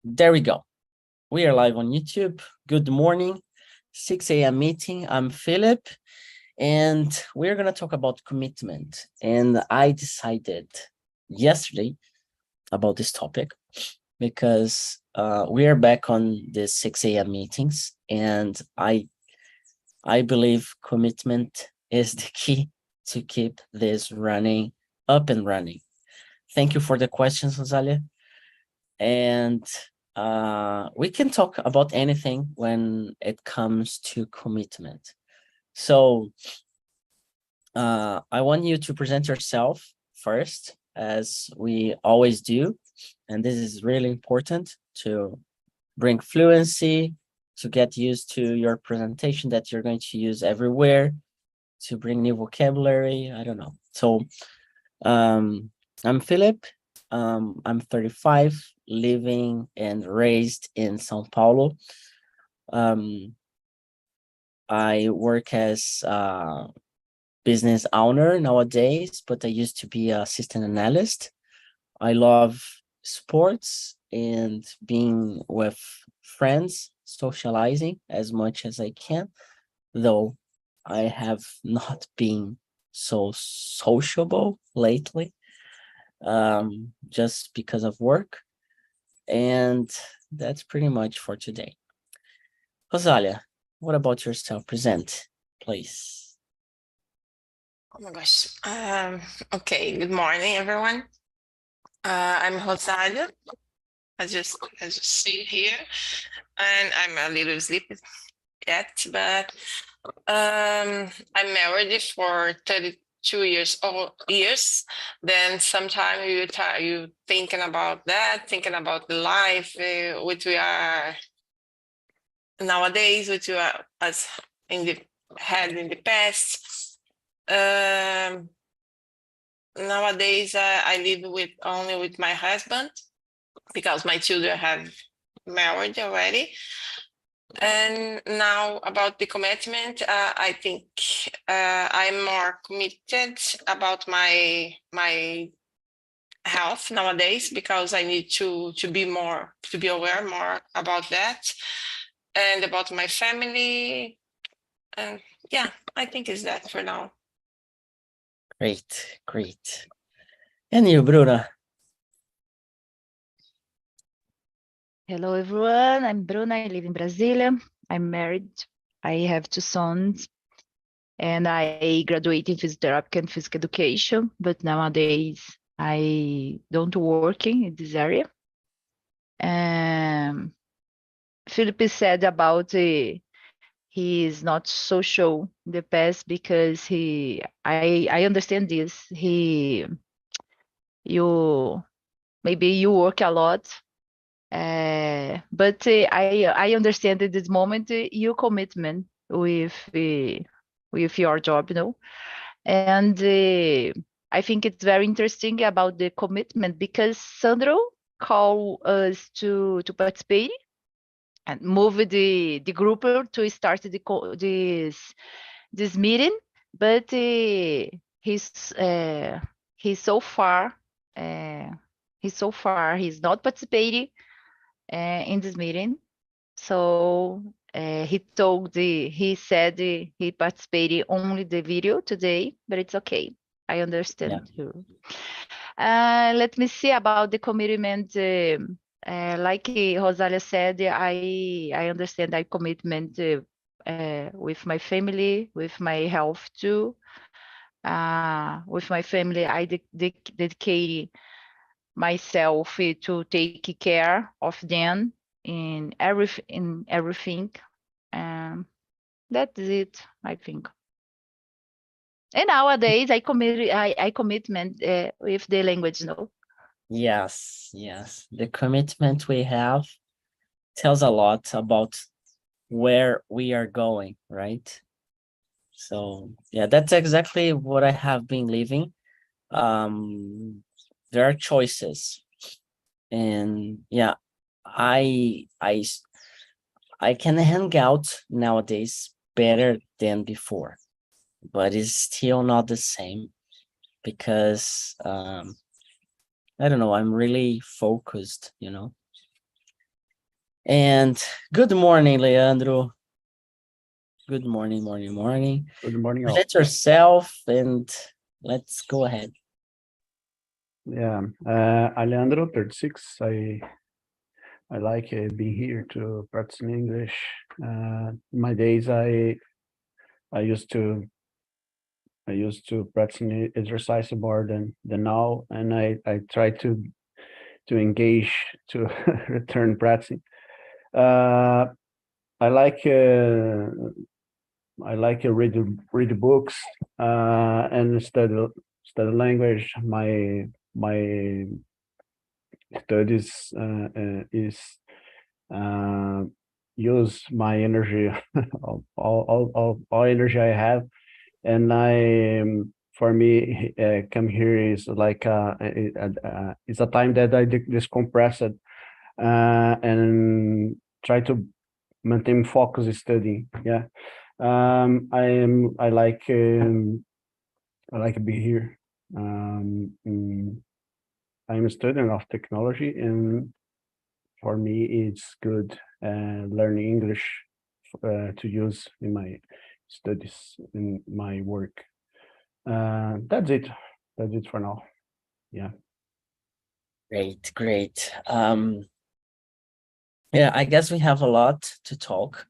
There we go. We are live on YouTube. Good morning, 6 a.m. meeting. I'm Philip, and we're going to talk about commitment. And I decided yesterday about this topic because we are back on the 6 a.m. meetings, and I believe commitment is the key to keep this running up and running. Thank you for the questions, Rosalia. And we can talk about anything when it comes to commitment. So I want you to present yourself first, as we always do. And this is really important to bring fluency, to get used to your presentation that you're going to use everywhere, to bring new vocabulary. I don't know. So I'm Philip. I'm 35, living and raised in São Paulo. I work as a business owner nowadays, but I used to be an assistant analyst. I love sports and being with friends, socializing as much as I can, though I have not been so sociable lately. Just because of work. And that's pretty much for today. Rosalia, what about yourself? Present, please. Oh my gosh. Okay, good morning, everyone. I'm Rosalia. I just sit here, and I'm a little sleepy yet, but I'm married for 32 years. Then sometime you thinking about that, thinking about the life which we are nowadays, which we are as had in the past. Nowadays, I live only with my husband because my children have married already. And now about the commitment, I think I'm more committed about my health nowadays because I need to be aware more about that and about my family. And yeah, I think it's that for now. Great, great. And you, Bruna? Hello, everyone. I'm Bruna. I live in Brasilia. I'm married. I have 2 sons, and I graduated in physiotherapy and physical education. But nowadays, I don't working in this area. Philip said about he is not social in the past because I understand this. Maybe you work a lot. But I understand at this moment your commitment with your job, and I think it's very interesting about the commitment because Sandro called us to participate and move the group to start this meeting, but he's so far he's not participating in this meeting. So he said he participated only the video today, but it's okay. I understand too. Let me see about the commitment. Like Rosalia said, I understand that commitment with my family, with my health too. With my family, I dedicate myself to take care of them in everything. That's it, I think. And nowadays I commitment with the language, Yes. The commitment we have tells a lot about where we are going, right? So yeah, that's exactly what I have been living. There are choices, and yeah, I can hang out nowadays better than before, but it's still not the same because I don't know, I'm really focused, And good morning, Leandro. Good morning, morning. Good morning, all. Present yourself and let's go ahead. Yeah, Alejandro, 36. I like being here to practice English. My days, I used to practice exercise more than now, and I try to engage to return practicing. I like read books and study language. My studies is use my energy, all energy I have, and for me, come here is like it's a time that I decompress it and try to maintain focus studying. Yeah, I like to be here. I'm a student of technology, and for me, it's good learning English to use in my studies, in my work. That's it. That's it for now. Yeah. Great. Yeah, I guess we have a lot to talk.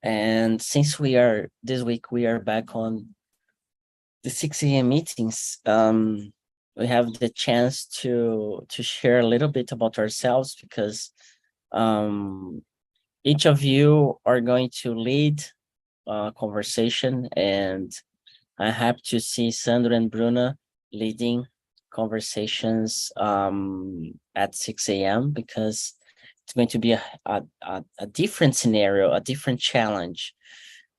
And since this week, we are back on the 6 a.m. meetings, we have the chance to share a little bit about ourselves because each of you are going to lead a conversation, and I'm happy to see Sandro and Bruna leading conversations at 6 a.m. because it's going to be a different scenario, a different challenge,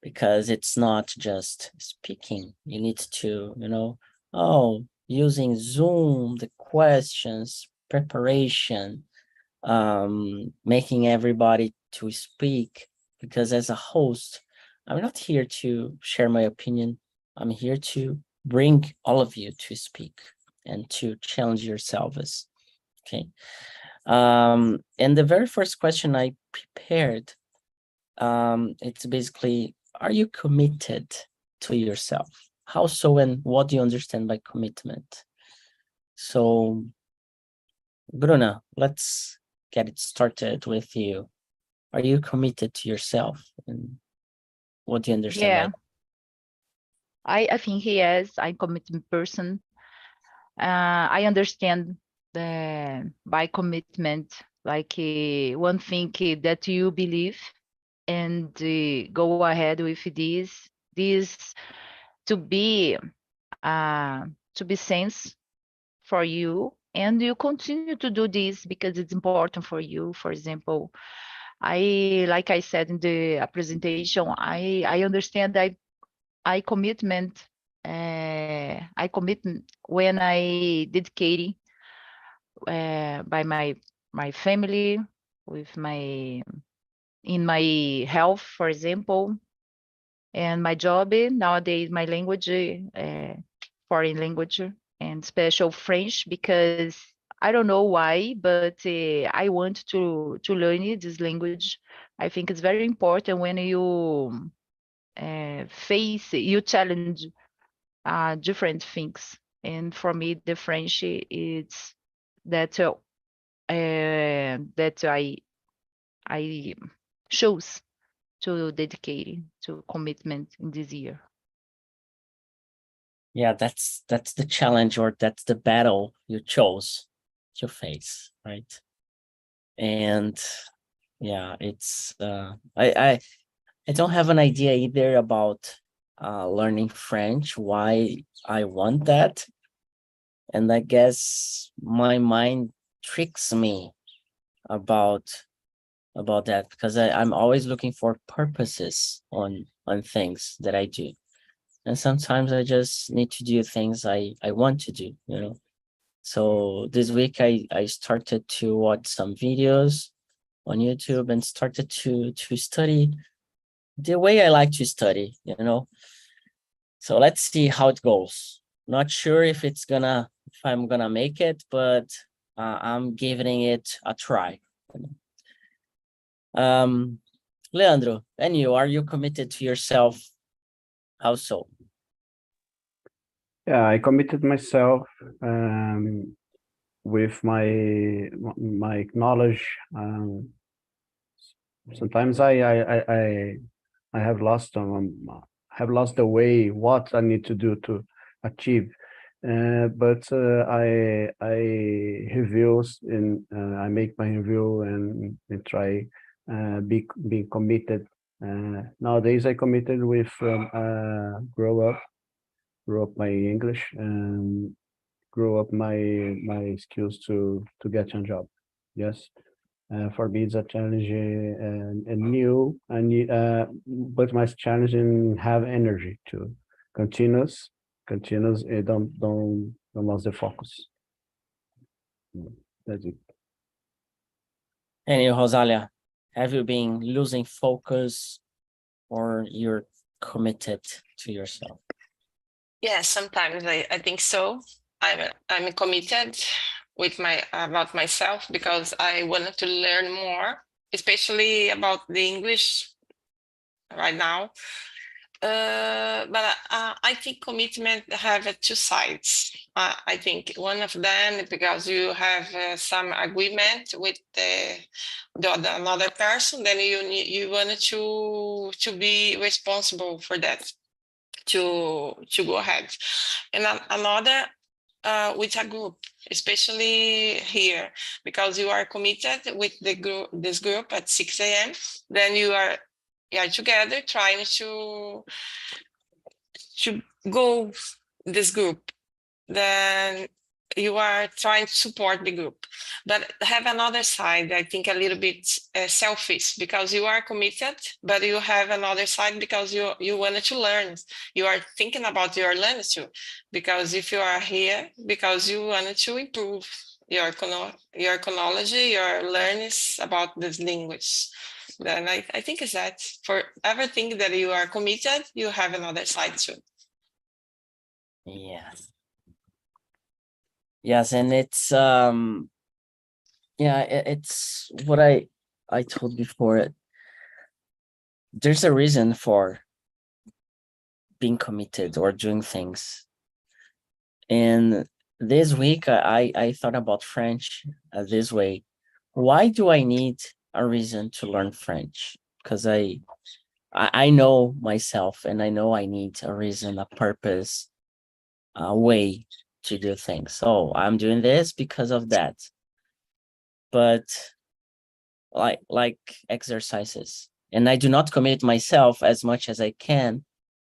because it's not just speaking. You need to, using Zoom, the questions, preparation, making everybody to speak, because as a host, I'm not here to share my opinion. I'm here to bring all of you to speak and to challenge yourselves. Okay. And the very first question I prepared, it's basically, are you committed to yourself? How so, and what do you understand by commitment? So, Bruna, let's get it started with you. Are you committed to yourself? And what do you understand Yeah, by I think yes, I'm committed person. I understand by commitment, like one thing that you believe and go ahead with this to be sense for you, and you continue to do this because it's important for you. For example, like I said in the presentation, I understand I commitment I commit when I dedicate by my family, with my in my health, for example, and my job nowadays, my language, foreign language, and special French, because I don't know why, but I want to learn this language. I think it's very important when you you challenge different things. And for me, the French is that I chose to dedicate to commitment in this year. Yeah, that's the challenge, or that's the battle you chose to face, right? And yeah, it's I don't have an idea either about learning French, why I want that. And I guess my mind tricks me about that, because I'm always looking for purposes on things that I do. And sometimes I just need to do things I want to do, So this week I started to watch some videos on YouTube and started to study the way I like to study, So let's see how it goes. Not sure if I'm gonna make it, but I'm giving it a try. Leandro, and you, are you committed to yourself? How so? Yeah, I committed myself with my knowledge. Sometimes I have lost the way what I need to do to achieve. But I reviews and I make my review and try being committed. Nowadays I committed with grow up my English and grow up my skills to get a job. Yes. For me, it's a challenge and new, but my challenge and have energy to continuous, don't lose the focus. That's it. And you, Rosalia, have you been losing focus or you're committed to yourself? Yeah, sometimes I think so. I'm committed with about myself because I wanted to learn more, especially about the English right now. But I think commitment have two sides. I think one of them because you have some agreement with another person, then you want to be responsible for that, to go ahead, and another with a group, especially here, because you are committed with this group at 6 a.m. Then you are together trying to go this group. Then you are trying to support the group, but have another side, I think a little bit selfish, because you are committed, but you have another side because you wanted to learn. You are thinking about your learning too, because if you are here because you wanted to improve your knowledge, your learnings about this language. Then I think is that for everything that you are committed, you have another side too. Yes. Yes, and it's yeah, it's what I told before. There's a reason for being committed or doing things. And this week I thought about French this way. Why do I need a reason to learn French? Because I know myself and I know I need a reason, a purpose, a way to do things. So I'm doing this because of that. But like exercises, and I do not commit myself as much as I can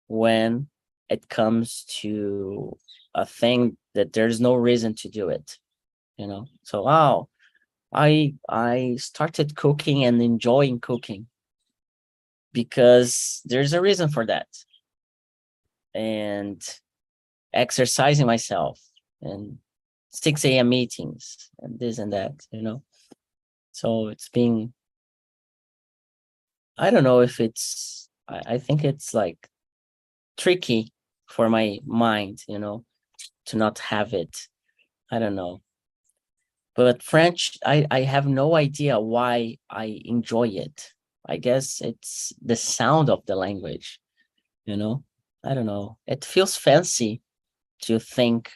when it comes to a thing that there's no reason to do it, So I started cooking and enjoying cooking because there's a reason for that, and exercising myself and 6 a.m. meetings and this and that, So it's been, I don't know if it's, I think it's like tricky for my mind, to not have it. I don't know. But French, I have no idea why I enjoy it. I guess it's the sound of the language, I don't know. It feels fancy to think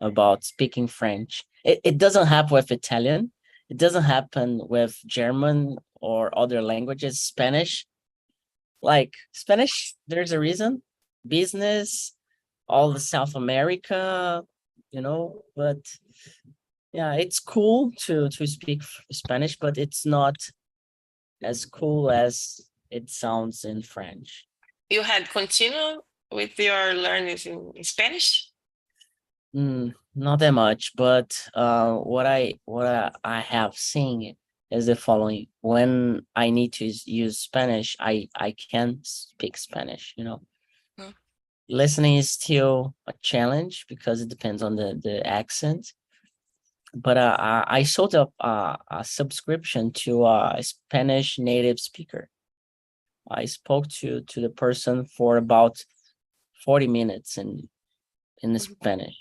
about speaking French. It doesn't happen with Italian. It doesn't happen with German or other languages. Spanish, like Spanish, there's a reason. Business, all the South America, but yeah, it's cool to speak Spanish, but it's not as cool as it sounds in French. You had continued with your learnings in Spanish? Not that much, but what I have seen is the following. When I need to use Spanish, I can speak Spanish, Listening is still a challenge because it depends on the accent. But I sold up a subscription to a Spanish native speaker. I spoke to the person for about 40 minutes in Spanish.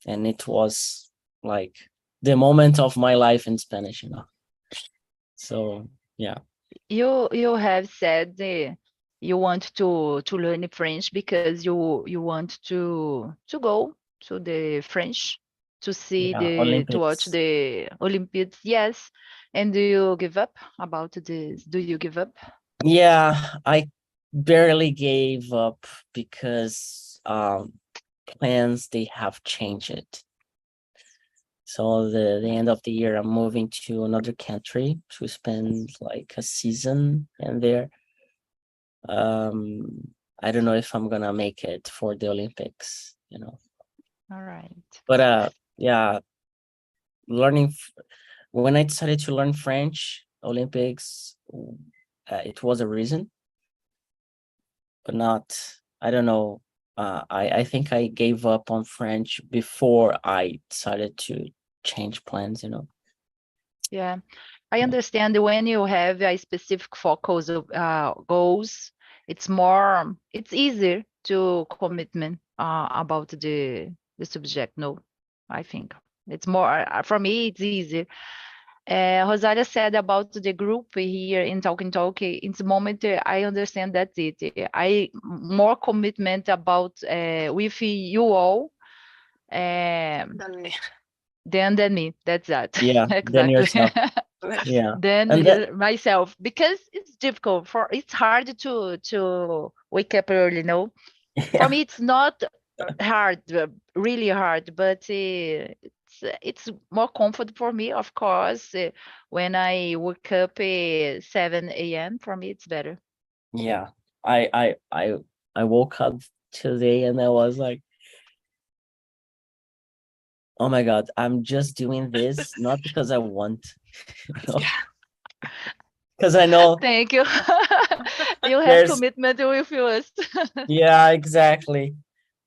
And it was like the moment of my life in Spanish, So, yeah. You have said you want to learn French because you want to go to the French to see Yeah, to watch Olympics. the Olympics. Yes. And do you give up about this? Do you give up? Yeah, I barely gave up because plans they have changed. So the end of the year, I'm moving to another country to spend like a season in there. I don't know if I'm gonna make it for the Olympics, you know. All right. But yeah, learning when I decided to learn French, Olympics, it was a reason, but not. I don't know. I think I gave up on French before I decided to change plans. You know. Yeah, I Yeah. understand when you have a specific focus of goals, it's easier to commitment about the subject. No, I think it's more for me. It's easier. Rosalia said about the group here in Talking Talk. In the moment, I understand that's it. I more commitment about with you all. Than me. Than me. That's that. Yeah. Then Exactly. yourself. Yeah. Than And that. myself because it's difficult it's hard to wake up early. No, for Yeah. me it's not hard, really hard, but it's more comfort for me, of course. When I wake up 7 a.m. for me it's better. Yeah. I woke up today and I was like, oh my God, I'm just doing this not because I want, you know, because I know Thank you. You have there's. commitment with us. Yeah, exactly.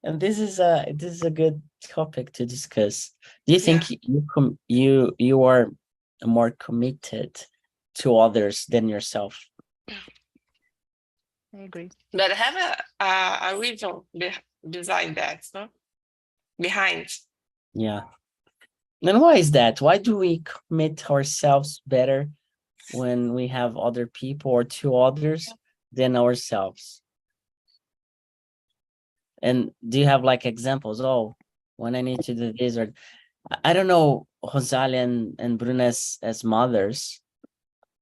And this is a good topic to discuss. Do you Yeah. think you are more committed to others than yourself? I agree. But I have a reason beside that, no? Behind. Yeah. And why is that? Why do we commit ourselves better when we have other people or to others than ourselves? And do you have like examples? Oh, when I need to do this, or I don't know, Rosalia and Bruna as mothers,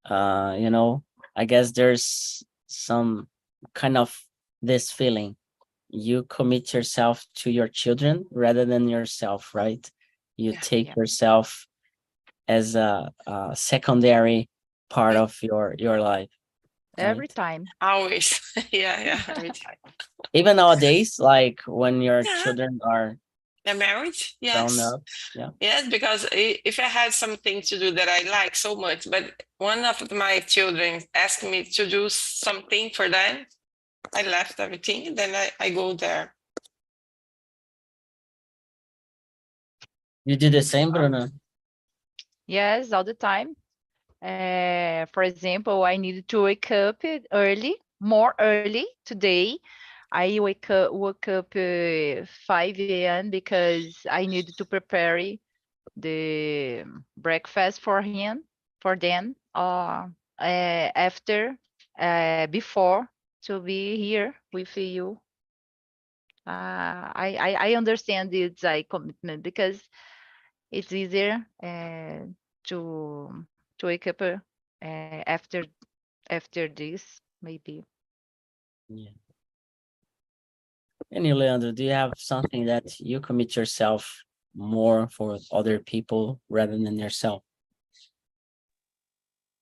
you know, I guess there's some kind of this feeling. You commit yourself to your children rather than yourself, right? You Yeah. take Yeah. yourself as a secondary part of your life, Every right? time. Always. Yeah, every time. Even nowadays, like when your Yeah. children are The marriage, grown yes. up, yeah. Yes, because if I had something to do that I like so much, but one of my children asked me to do something for them, I left everything, then I go there. You do the same, Bruna? Yes, all the time. For example, I needed to wake up early, more early today. I woke up 5 a.m. because I needed to prepare the breakfast for them, after, before to be here with you. I understand it's a commitment because it's easier to to wake up after this maybe. Yeah. And you, Leandro, do you have something that you commit yourself more for other people rather than yourself?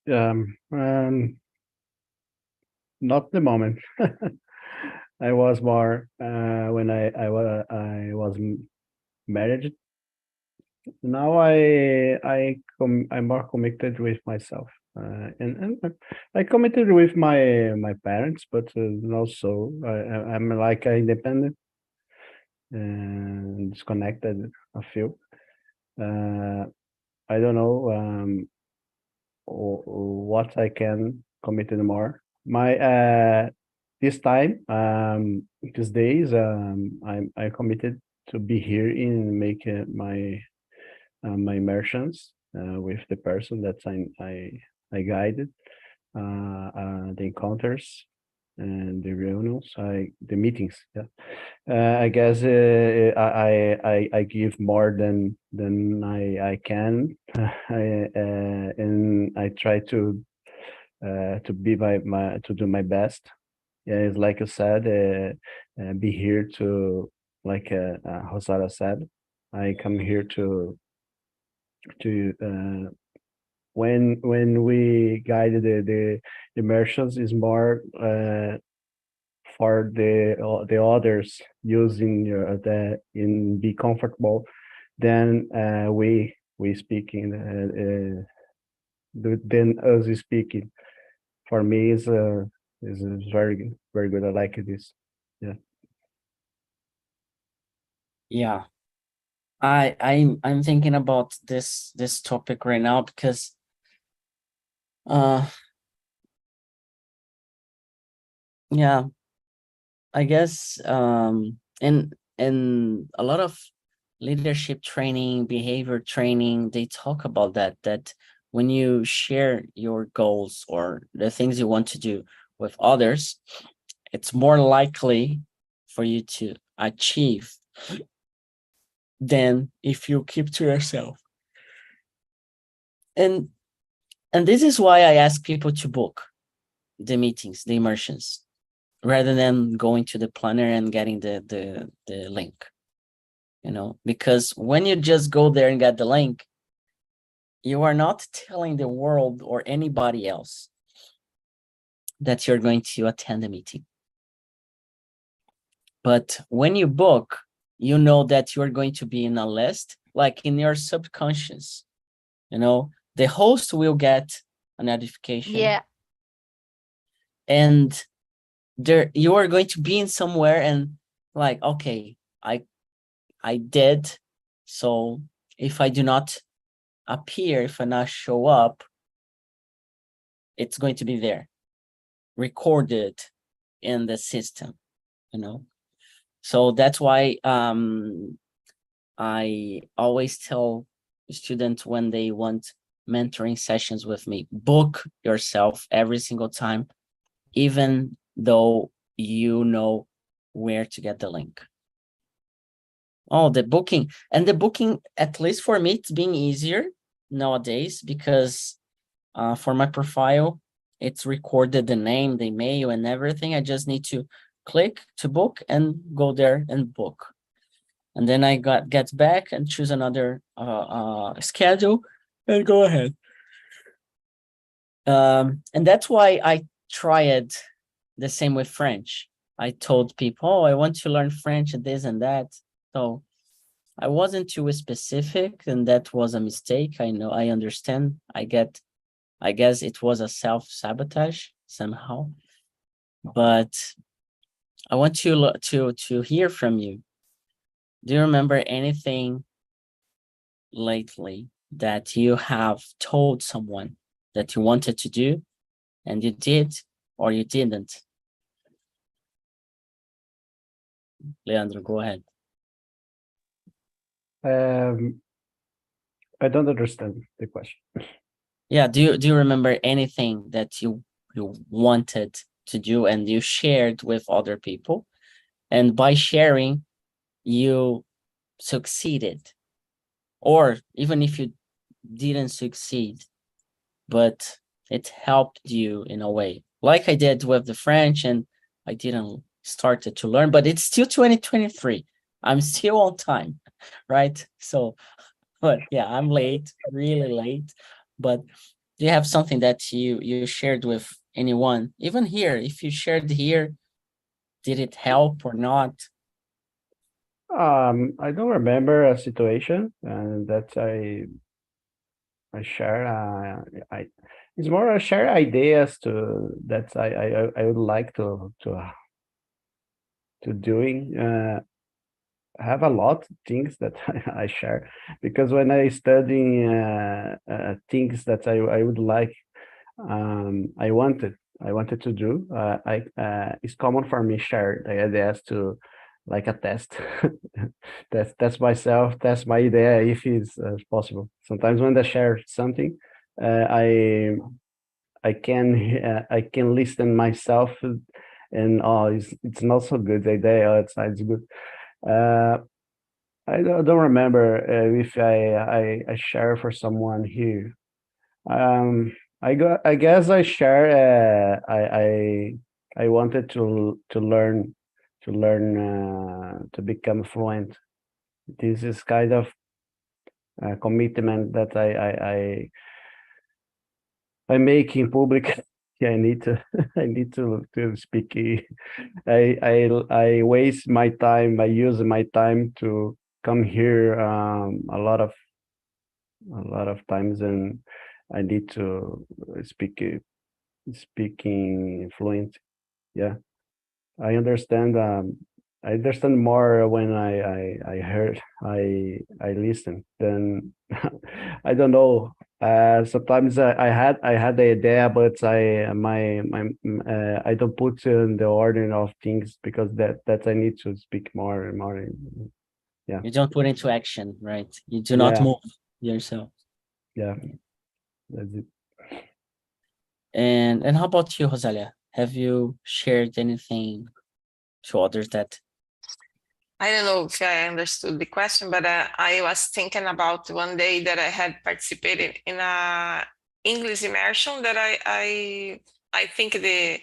Um, um, not the moment. I was more when I was married. Now I'm more committed with myself, and I committed with my parents, but also I'm like independent and disconnected. I feel. Uh, I don't know what I can commit more. My this time these days I committed to be here in make my immersions with the person that I guided. the encounters and the reunions, the meetings. Yeah, I guess I give more than I can, and I try to be to do my best. Yeah, it's like you said, be here to, like Rosara said, I come here to when we guide the immersions is more for the others using the in be comfortable, then we speaking then us speaking. For me is very good. I like this. Yeah. Yeah. I'm thinking about this topic right now because yeah, I guess in a lot of leadership training, behavior training, they talk about that when you share your goals or the things you want to do with others, it's more likely for you to achieve than if you keep to yourself. And this is why I ask people to book the meetings, the immersions, rather than going to the planner and getting the link. You know, because when you just go there and get the link, you are not telling the world or anybody else that you're going to attend the meeting. But when you book, you know that you're going to be in a list, like in your subconscious. You know, the host will get a notification. Yeah. And there you are going to be in somewhere and like, okay, I did. So if I do not appear, if I not show up, it's going to be there, recorded in the system, you know. So that's why I always tell students when they want mentoring sessions with me, book yourself every single time, even though you know where to get the link. Oh, the booking. And the booking, at least for me, it's being easier nowadays because for my profile, it's recorded the name, the email, and everything. I just need to click to book and go there and book. And then I get back and choose another schedule and go ahead. And that's why I tried the same with French. I told people, oh, I want to learn French and this and that. So I wasn't too specific, and that was a mistake. I know, I understand. I guess it was a self-sabotage somehow. But I want to hear from you. Do you remember anything lately that you have told someone that you wanted to do and you did or you didn't? Leandro, go ahead. I don't understand the question. Yeah, do you remember anything that you wanted to do and you shared with other people, and by sharing you succeeded, or even if you didn't succeed, but it helped you in a way, like I did with the French, and I didn't started to learn, but it's still 2023. I'm still on time, right? So, but yeah, I'm late, really late. But do you have something that you shared with anyone, even here? If you shared here, did it help or not? I don't remember a situation that I share. It's more I share ideas that I would like to doing. I have a lot of things that I share, because when I study things that I would like, I wanted to do. It's common for me share the ideas to, like a test. That's myself. That's my idea if it's possible. Sometimes when I share something, I can listen myself, and oh, it's not so good. The day outside is good. I don't remember if I share for someone here. I guess I share. I wanted to learn to become fluent. This is kind of a commitment that I make in public. Yeah, I need to I need to speak. I waste my time. I use my time to come here a lot of times, and I need to speaking fluent. Yeah, I understand. I understand more when I listen. Then I don't know. Sometimes I had the idea, but I don't put in the order of things because that I need to speak more and more. Yeah, You don't put into action, right? You do not yeah, move yourself. yeah. That's it. And how about you, Rosalia? Have you shared anything to others that I don't know if I understood the question, but I was thinking about one day that I had participated in a English immersion that I think the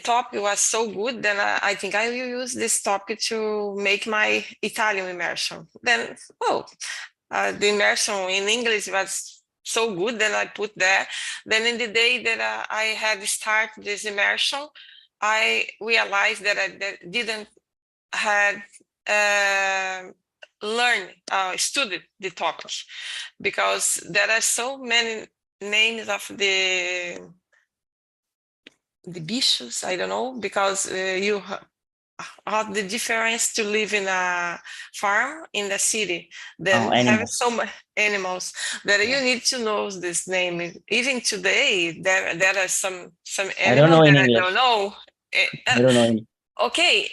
topic was so good, then I think I will use this topic to make my Italian immersion. Then, the immersion in English was so good that I put there. Then in the day that I had started this immersion, I realized that didn't had studied the topic, because there are so many names of the bichos, I don't know, because you have the difference to live in a farm in the city, then have animals? so many animals that Yeah. you need to know this name. Even today, there are some I don't animals know in that I English. don't know. I don't know any. Okay,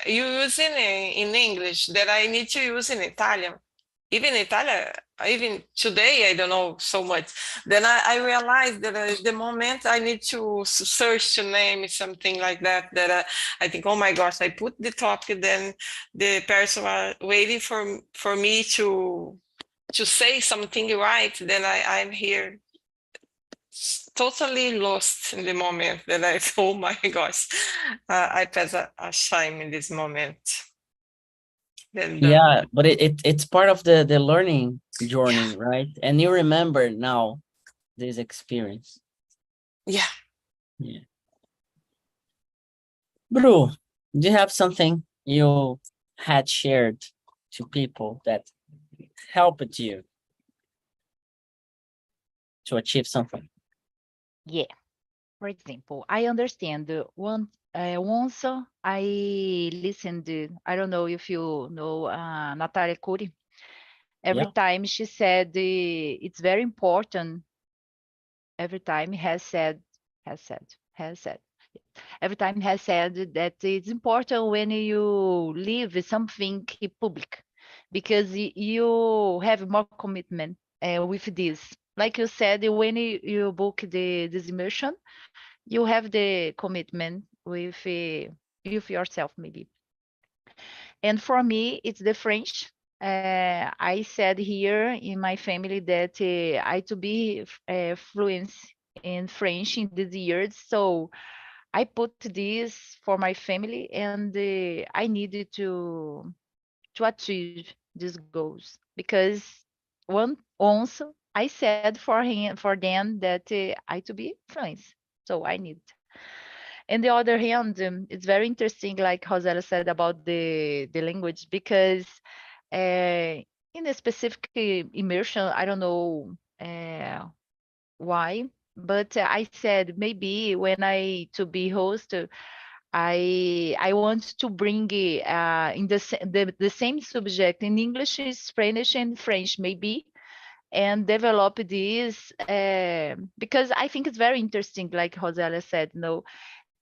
you use in English that I need to use in Italian. Even Italian, even today, I don't know so much. Then I realized that the moment I need to search to name something like that, that I think, oh my gosh, I put the topic, then the person was waiting for me to say something right. Then I'm here totally lost in the moment that I oh my gosh, I pass a shame in this moment. Then Yeah, but it's part of the learning journey, right? And you remember now this experience. yeah. Yeah. Bru, do you have something you had shared to people that helped you to achieve something? Yeah. For example, I understand once I listened, I don't know if you know Natalia Curi. Every Yeah. time she said it's very important. Every time has said. Every time has said that it's important when you leave something public, because you have more commitment with this. Like you said, when you book this immersion, you have the commitment with yourself, maybe. And for me, it's the French. I said here in my family that I to be fluent in French in these years. So I put this for my family, and I needed to achieve these goals, because once I said for them that I to be fluent. So I need. On the other hand, it's very interesting, like Rosella said about the language, because in a specific immersion, I don't know why, but I said maybe when I to be host, I want to bring in the same subject in English, Spanish, and French, maybe, and develop this because I think it's very interesting, like Rosella said, no.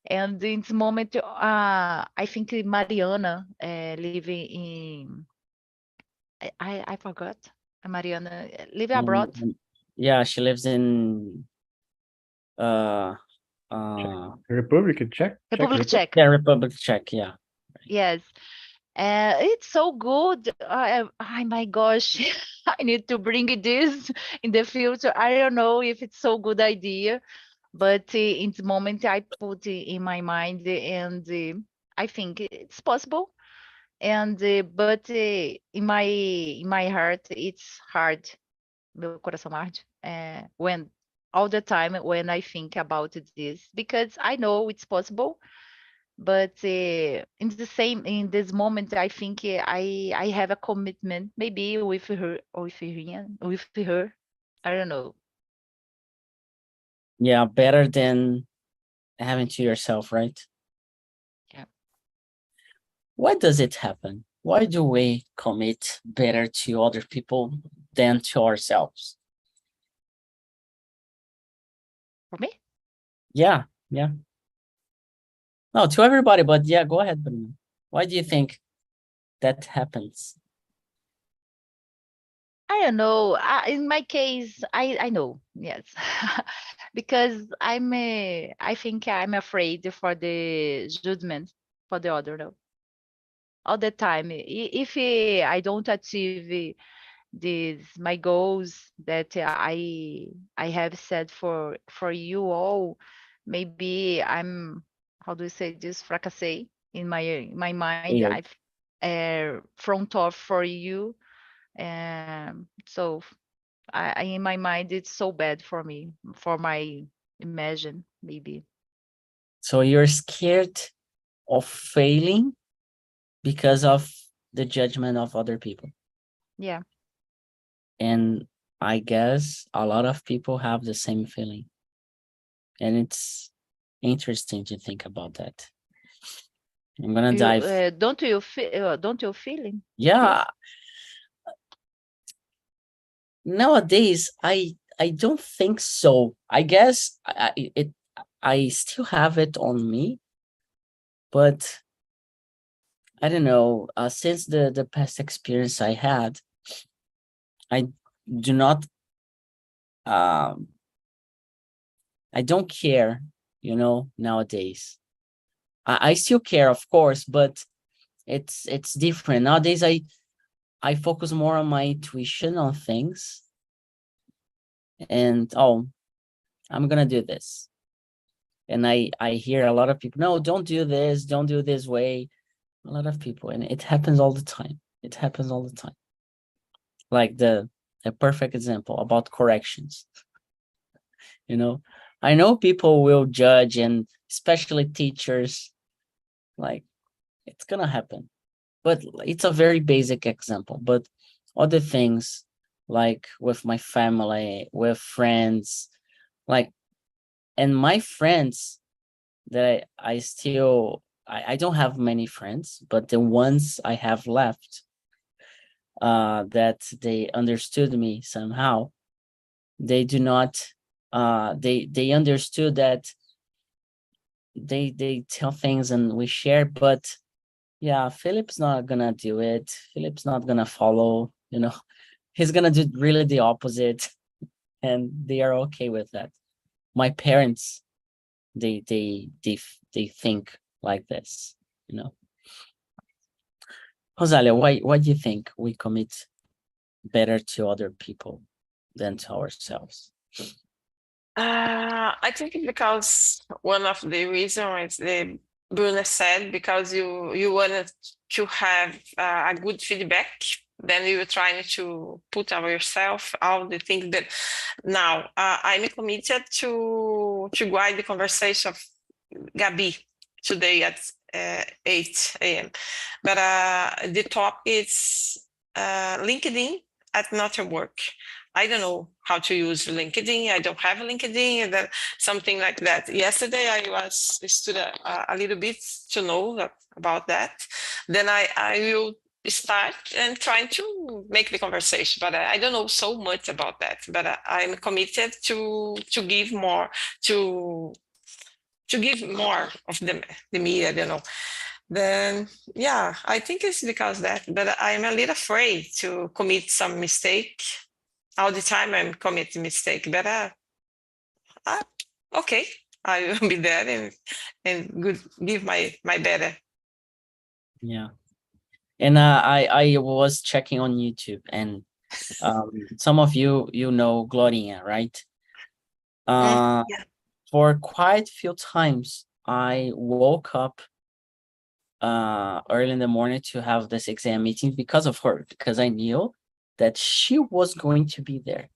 And in this moment, I think Mariana living in, I forgot. Mariana live abroad. Yeah, she lives in Republic Czech. Republic Czech. Yeah, Republic Czech. Yeah. Yes. It's so good. Oh my gosh, I need to bring this in the future. I don't know if it's so good idea, but in the moment I put it in my mind, and I think it's possible. And but in my heart, it's hard. Meu coração arde. When all the time when I think about this, because I know it's possible, but in this moment I think I have a commitment, maybe with her or with her. I don't know. Yeah, better than having to yourself, right? Yeah. Why does it happen? Why do we commit better to other people than to ourselves? For me, Yeah, yeah. No, to everybody, but yeah, go ahead, Bruno. Why do you think that happens? I don't know. In my case, I know, yes, because I think I'm afraid for the judgment for the other. No, all the time. If I don't achieve these my goals that I have set for you all, maybe I'm, how do you say this, fracassé in my mind. Yeah. I've front off for you, so in my mind it's so bad for me, for my imagine maybe. So you're scared of failing because of the judgment of other people. Yeah. And I guess a lot of people have the same feeling. And it's interesting to think about that. I'm gonna dive. Don't you feeling? Yeah. Nowadays, I don't think so. I guess I still have it on me, but I don't know. Since the past experience I had, I do not. I don't care, nowadays. I still care, of course, but it's different nowadays. I focus more on my intuition on things, and I'm gonna do this. And I hear a lot of people, no, don't do this, don't do this way. A lot of people, and it happens all the time. It happens all the time. Like a perfect example about corrections. I know people will judge, and especially teachers, like it's gonna happen. But it's a very basic example. But other things, like with my family, with friends, and my friends that I don't have many friends, but the ones I have left, that they understood me somehow, they do not, they understood that they tell things and we share, but yeah, Philip's not gonna do it. Philip's not gonna follow, he's gonna do really the opposite. And they are okay with that. My parents, they think like this, Rosalia, why do you think we commit better to other people than to ourselves? I think it's because one of the reasons is the Bruno said, because you wanted to have a good feedback, then you were trying to put out yourself all the things that now I'm committed to guide the conversation of Gabi today at 8 a.m. But the topic is LinkedIn at not work. I don't know how to use LinkedIn. I don't have LinkedIn, and then something like that. Yesterday, I was studied a little bit to know about that. Then I will start and trying to make the conversation, but I don't know so much about that. But I'm committed to give more, to give more of the me. I don't know. Then yeah, I think it's because that. But I'm a little afraid to commit some mistake. All the time I'm committing mistake, but okay, I will be there and give my better. Yeah. And I was checking on YouTube, and some of you know Glorinha, right? Yeah. For quite few times I woke up early in the morning to have this exam meeting because of her, because I knew that she was going to be there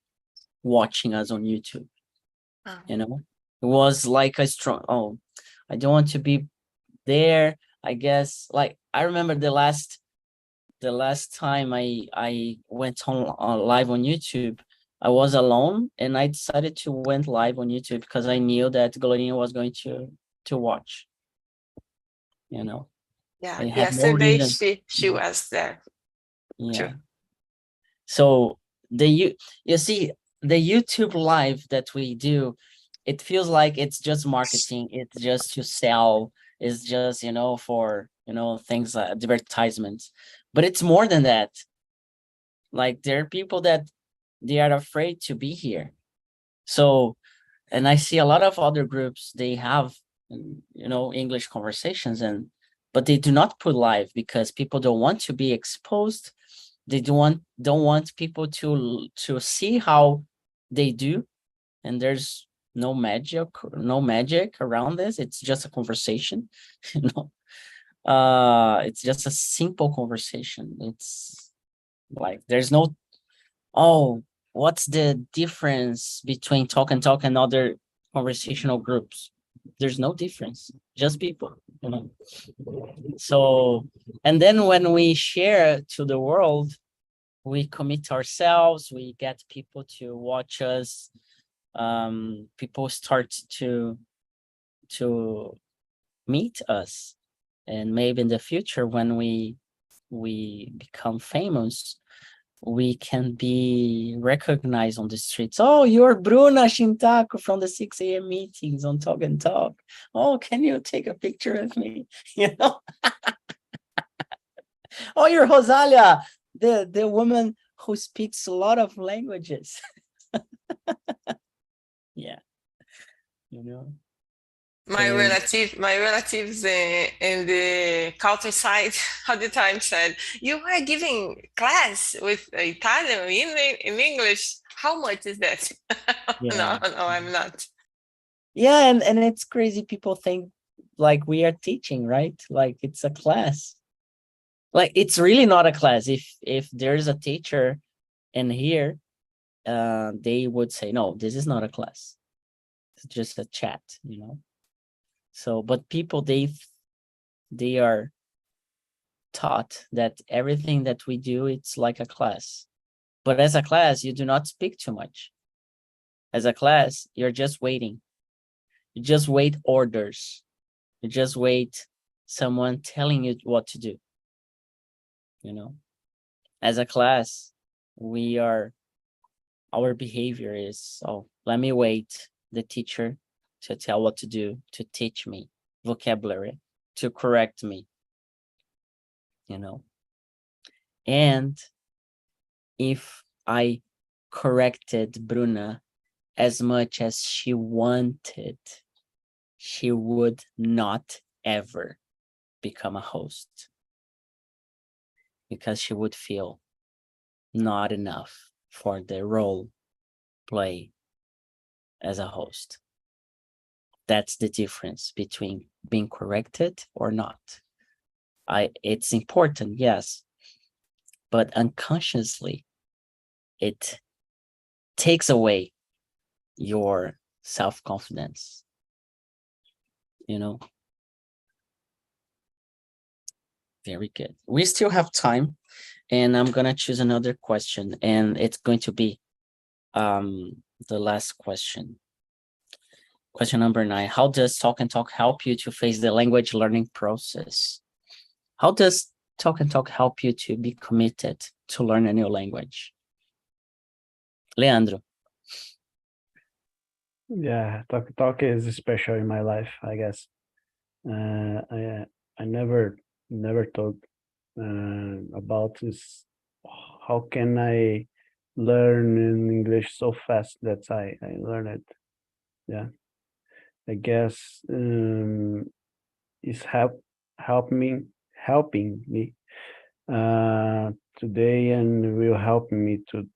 watching us on YouTube. You know, it was like a strong, oh, I don't want to be there. I guess, like, I remember the last time I went on live on YouTube, I was alone, and I decided to went live on YouTube because I knew that Glorinha was going to watch. You know, Yeah. I had no Yesterday reason. she was there. Yeah. Too. So you see, the YouTube live that we do, it feels like it's just marketing. It's just to sell. It's just, for, things like advertisements. But it's more than that. Like, there are people that they are afraid to be here. So, and I see a lot of other groups, they have, English conversations, but they do not put live because people don't want to be exposed. They don't want people to see how they do, and there's no magic around this. It's just a conversation. you know it's just a simple conversation. It's like, there's no, oh, what's the difference between talk and other conversational groups? There's no difference, just people. So, and then when we share to the world, we commit ourselves, we get people to watch us. People start to meet us, and maybe in the future, when we become famous, we can be recognized on the streets. Oh, you're Bruna Shintaku from the 6 a.m. meetings on Talk and Talk. Oh, can you take a picture of me? Oh, you're Rosalia, the woman who speaks a lot of languages. Yeah. My And relatives in the countryside all the time said, "You are giving class with Italian in English. How much is that?" yeah. No, I'm not. Yeah, and it's crazy. People think like we are teaching, right? Like it's a class. Like, it's really not a class. If there's a teacher in here, they would say, no, this is not a class. It's just a chat. So, but people, they are taught that everything that we do, it's like a class. But as a class, you do not speak too much. As a class, you're just waiting. You just wait orders. You just wait someone telling you what to do. As a class, our behavior is, oh, let me wait the teacher to tell what to do, to teach me vocabulary, to correct me. And if I corrected Bruna as much as she wanted, she would not ever become a host, because she would feel not enough for the role play as a host. That's the difference between being corrected or not. It's important, yes, but unconsciously, it takes away your self-confidence. Very good. We still have time, and I'm gonna choose another question, and it's going to be the last question. Question number 9. How does Talk and Talk help you to face the language learning process? How does Talk and Talk help you to be committed to learn a new language? Leandro. Yeah, Talk is special in my life, I guess. I never thought about this. How can I learn in English so fast that I learn it? Yeah. I guess is helping me today, and will help me to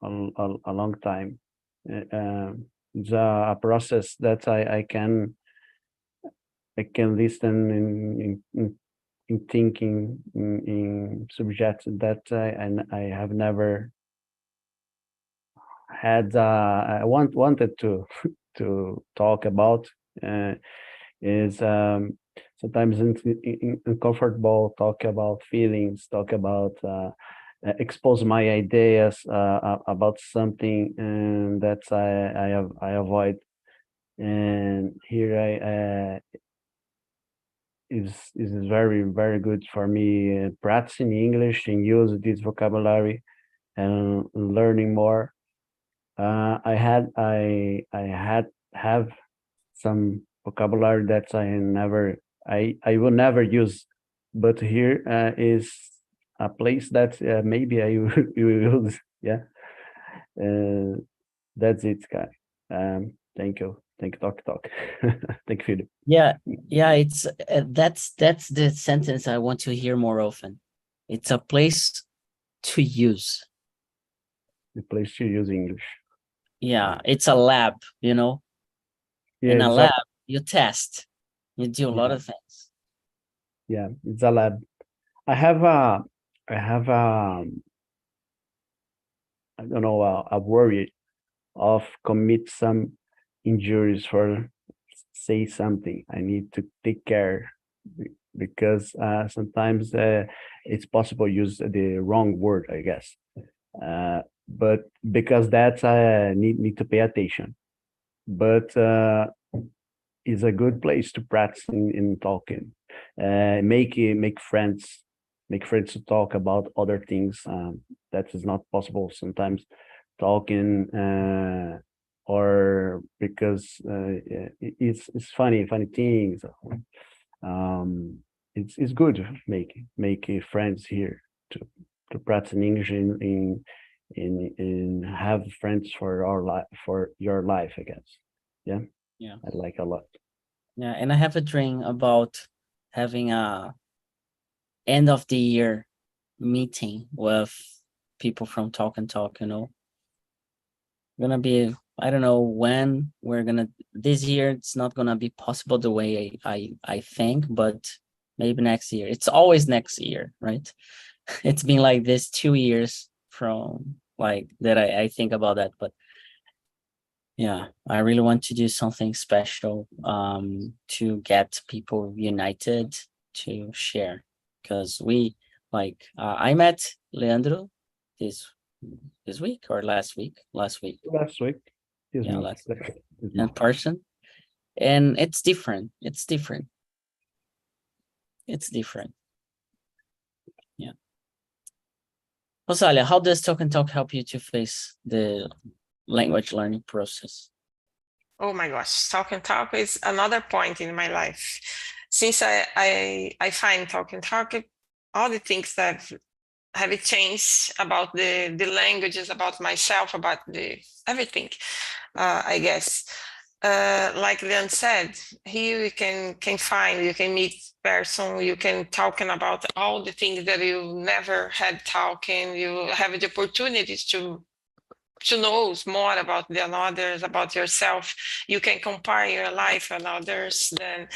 a long time. It's a process that I can listen in thinking in subjects that I have never had. I wanted to to talk about is sometimes uncomfortable, talk about feelings, talk about expose my ideas about something, and that's I avoid. And here I is very good for me practicing English and use this vocabulary and learning more. I had have some vocabulary that I will never use, but here is a place that maybe I will use. Yeah, that's it, guy. Thank you, talk. Thank you, Philip. Yeah, it's that's the sentence I want to hear more often. It's a place to use. The place to use English. Yeah, it's a lab, you know. Yeah, In a it's lab, you test, you do a lot Yeah. of things. Yeah, it's a lab. I have I don't know a worry of commit some injuries for say something. I need to take care because sometimes it's possible use the wrong word, I guess. But because that's need to pay attention. But it's a good place to practice in talking. Make friends, to talk about other things that is not possible sometimes talking or because it's funny things. It's good to make friends here to practice in English in have friends for our life, for your life, I guess. Yeah, I like a lot. Yeah, and I have a dream about having a end of the year meeting with people from Talk and Talk, you know. Gonna be, I don't know when we're gonna, this year it's not gonna be possible the way I think, but maybe next year. It's always next year, right? It's been like this 2 years from like that I think about that, but yeah, I really want to do something special to get people united to share, because we like I met Leandro this week or last week. Last week. Yeah, last week. In person, and it's different. It's different. Yeah. Rosalia, how does Talk and Talk help you to face the language learning process? Oh my gosh, Talk and Talk is another point in my life. Since I find Talk and Talk, all the things that have changed about the languages, about myself, about everything, I guess. Like Leon said, here you can you can meet person, you can talking about all the things that you never had talking, you have the opportunities to know more about the others, about yourself. You can compare your life and others. Then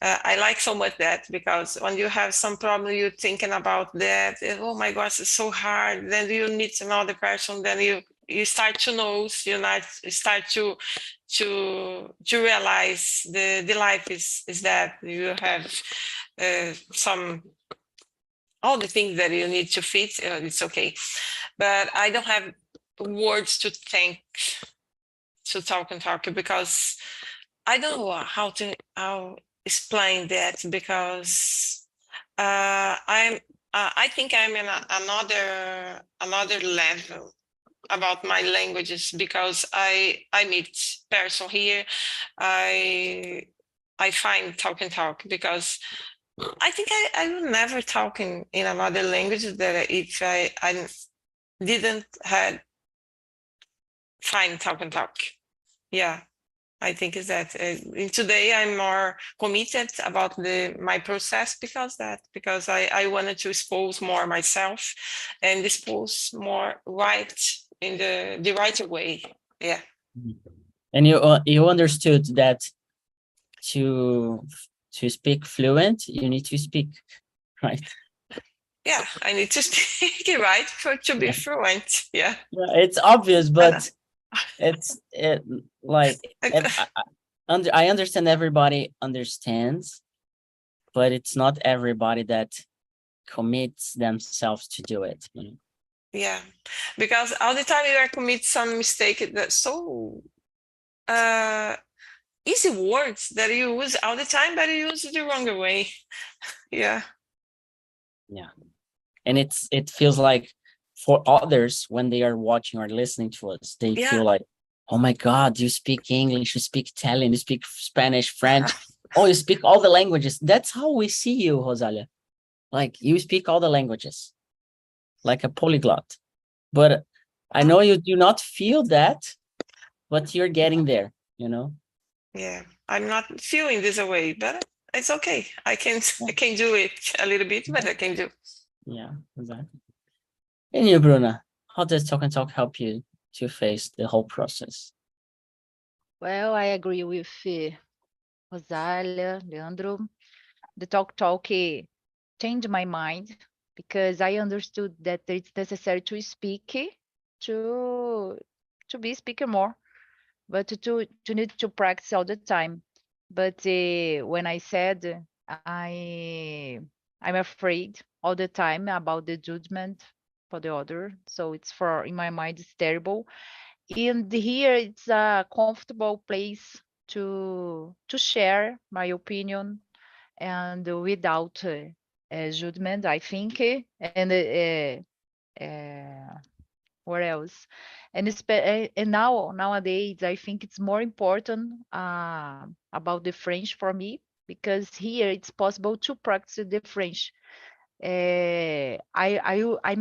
I like so much that, because when you have some problem, you're thinking about that. Oh my gosh, it's so hard. Then you meet another person. Then you start to know. You start to realize the life is that you have some all the things that you need to fit. It's okay, but I don't have words to thank to Talk and Talk, because I don't know how to explain that, because I think I'm in another level about my languages, because I meet person here. I find Talk and Talk, because I think I will never talk in another language that if I didn't had find Talk and Talk. Yeah, I think is that today I'm more committed about my process because I wanted to expose more myself and expose more right in the right way. Yeah. And you understood that to speak fluent, you need to speak, right? Yeah, I need to speak it right to be fluent. Yeah. Yeah, it's obvious, but like I understand everybody understands, but it's not everybody that commits themselves to do it. You know? Yeah, because all the time you are commit some mistake that so easy words that you use all the time, but you use it the wrong way. Yeah. Yeah. And it feels like for others, when they are watching or listening to us, they feel like, oh my God, you speak English, you speak Italian, you speak Spanish, French. Oh, you speak all the languages. That's how we see you, Rosalia. Like you speak all the languages, like a polyglot. But I know you do not feel that, but you're getting there, you know? Yeah, I'm not feeling this way, but it's okay. I can do it a little bit, but I can do. Yeah, exactly. And you, Bruna, how does Talk and Talk help you to face the whole process? Well, I agree with Rosalia, Leandro. The talk changed my mind because I understood that it's necessary to speak to be speaker more, but to need to practice all the time. But when I said I'm afraid all the time about the judgment for the other, so it's for in my mind it's terrible. And here it's a comfortable place to share my opinion and without judgment, I think. And what else? And nowadays, I think it's more important about the French for me because here it's possible to practice the French. I'm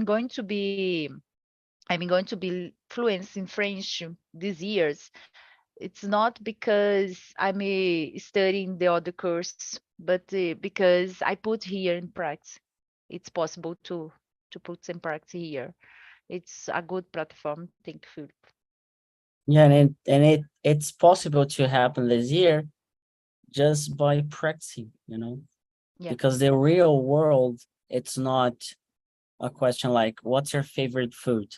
going to be fluent in French these years. It's not because I'm studying the other course, but because I put here in practice. It's possible to put some practice here. It's a good platform. Thank you. Yeah, it's possible to happen this year just by practicing, you know, Yeah. because the real world, it's not a question like, what's your favorite food?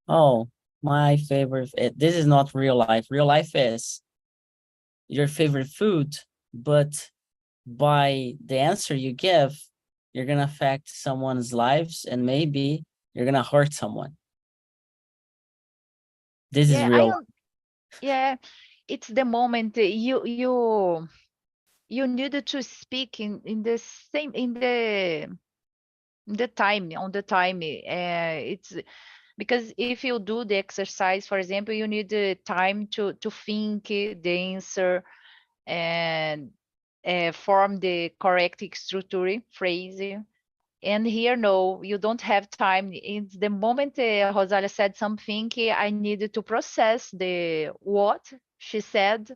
Oh, my favorite, this is not real life. Real life is your favorite food, but by the answer you give, you're going to affect someone's lives and maybe you're going to hurt someone. This is Yeah, real. yeah, it's the moment you needed to speak in the same in the time on the time. It's because if you do the exercise, for example, you need the time to think the answer and form the correct structure phrase. And here, no, you don't have time. In the moment Rosalia said something, I needed to process the what she said,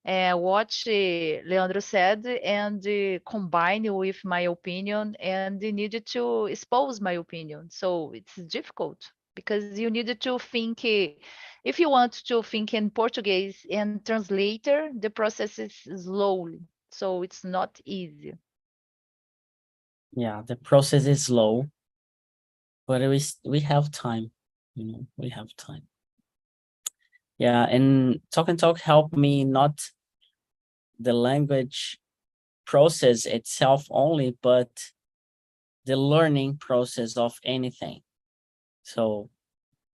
what Leandro said, and combine with my opinion, and needed to expose my opinion. So it's difficult because you needed to think. If you want to think in Portuguese and translator, the process is slowly, so it's not easy. Yeah, the process is slow, but we have time, you know, we have time. Yeah, and Talk and Talk helped me not the language process itself only, but the learning process of anything. So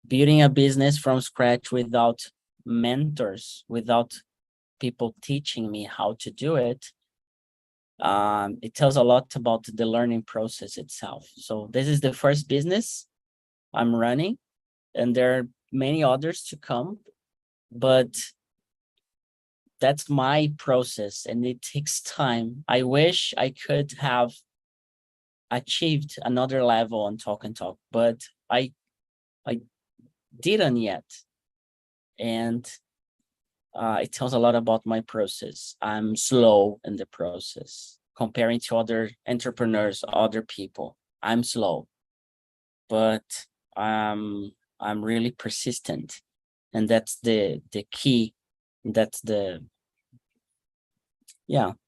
building a business from scratch without mentors, without people teaching me how to do it, it tells a lot about the learning process itself. So this is the first business I'm running, and there are many others to come, but that's my process and it takes time. I wish I could have achieved another level on Talk and Talk, but I didn't yet. And it tells a lot about my process. I'm slow in the process comparing to other entrepreneurs, other people. I'm slow, but I'm really persistent, and that's the key. That's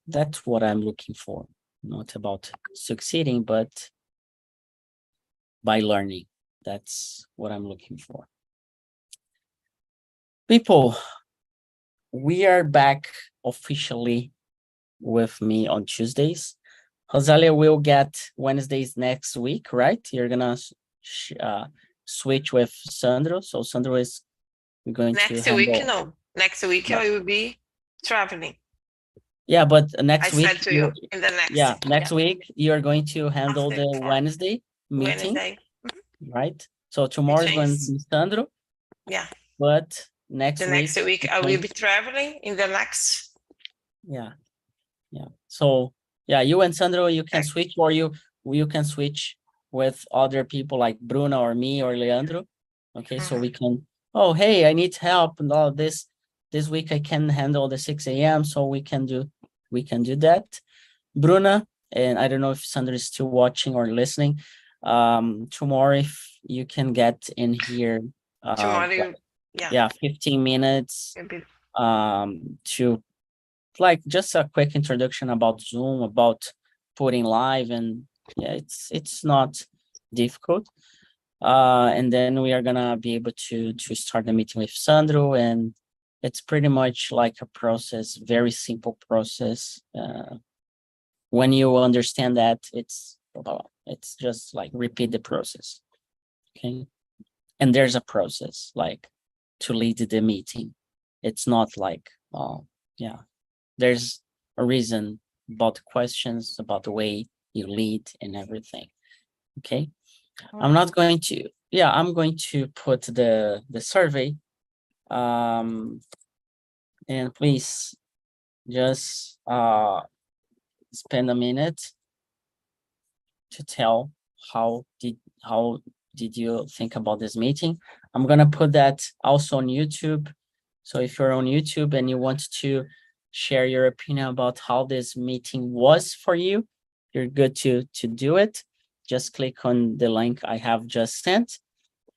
that's what I'm looking for. Not about succeeding, but by learning. That's what I'm looking for. People, we are back officially with me on Tuesdays. Rosalia will get Wednesdays next week, right? You're gonna switch with Sandro. So Sandro is going to Next handle. week, no. Next week No. I will be traveling. Yeah, but next I week. said to you in the next. Yeah, next week you're going to handle After the for Wednesday meeting, Wednesday. right? So tomorrow is going to change. be Sandro, Yeah. but next The week. next week I will be traveling in the next. Yeah. So yeah, you and Sandro, you can Okay. switch, or you can switch with other people like Bruno or me or Leandro. Okay, so we can. Oh, hey, I need help and all this. This week I can handle the 6 a.m. So we can do that. Bruna, and I don't know if Sandra is still watching or listening. Tomorrow, if you can get in here. Tomorrow, yeah. 15 minutes. Maybe. To like just a quick introduction about Zoom, about putting live, and yeah, it's not difficult. And then we are gonna be able to start the meeting with Sandro, and it's pretty much like a process, very simple process. When you understand that, it's just like repeat the process. Okay. And there's a process like to lead the meeting. It's not like, there's a reason about the questions, about the way you lead and everything. Okay. I'm not going to, I'm going to put the survey. And please just spend a minute to tell how did you think about this meeting. I'm gonna put that also on YouTube. So if you're on YouTube and you want to share your opinion about how this meeting was for you, you're good to do it. Just click on the link I have just sent.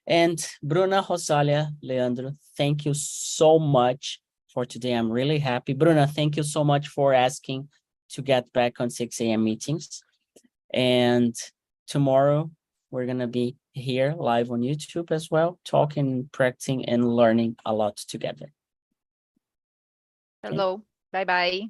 And Bruna, Rosalia, Leandro, thank you so much for today. I'm really happy. Bruna, thank you so much for asking to get back on 6 a.m. meetings. And tomorrow we're going to be here live on YouTube as well, talking, practicing, and learning a lot together. Hello. Bye-bye.